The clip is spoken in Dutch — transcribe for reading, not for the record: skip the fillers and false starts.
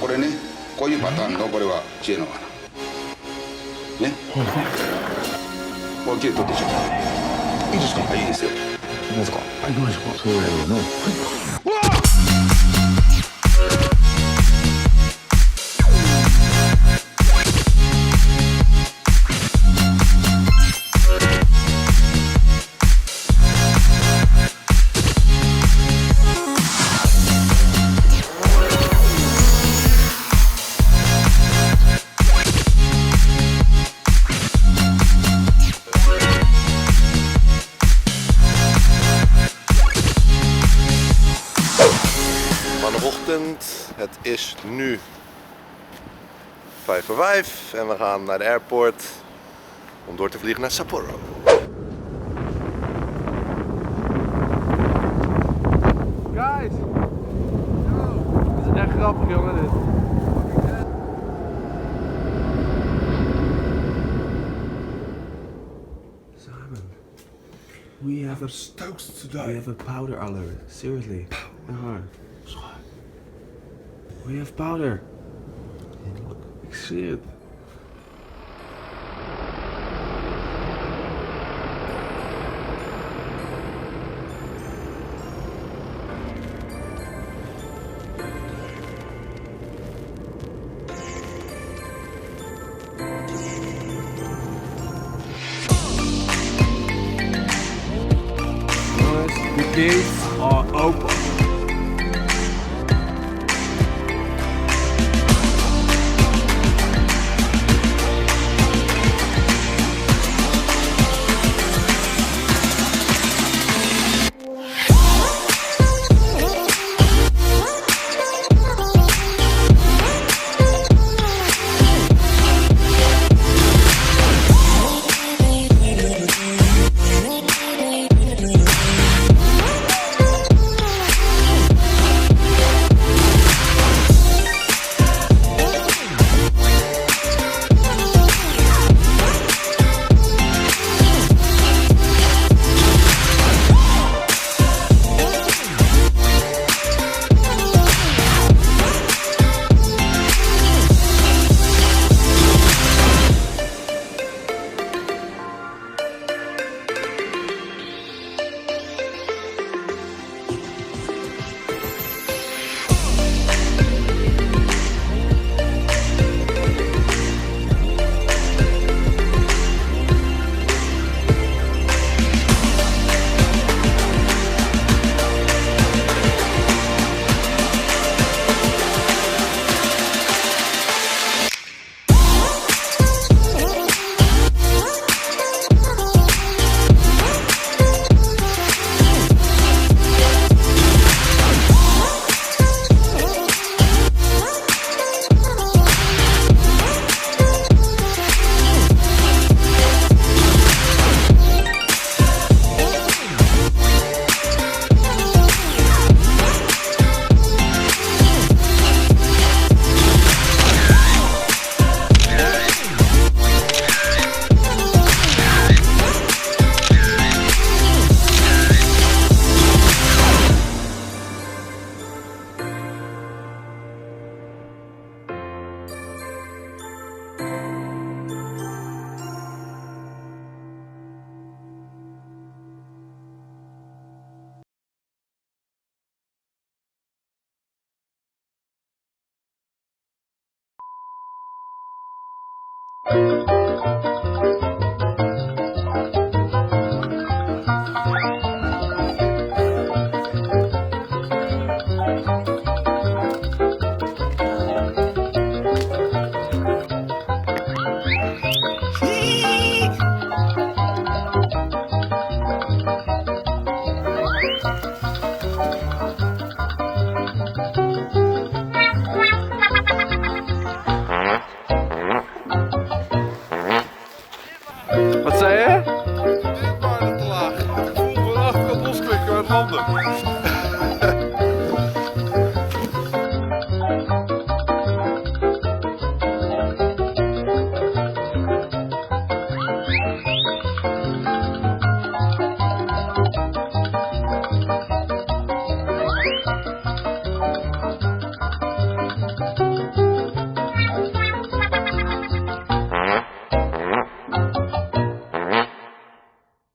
これね、こういうパターンのこれは知恵の花ね。これ綺麗に撮ってちょうだい。いいですか？いいですよ。いいですか？はい、どうですか？そういうのね。うわっ！Het is nu 5:05 en we gaan naar de airport om door te vliegen naar Sapporo. Guys! Dit is echt grappig, jongen, dit. Simon, we have stoked today. We have a powder alert. Seriously. We have powder. Ik zie het. Jongens, de gates are open. Wat zei je? Dit waarde te laag. Ik voel me achter op losklikken met handen.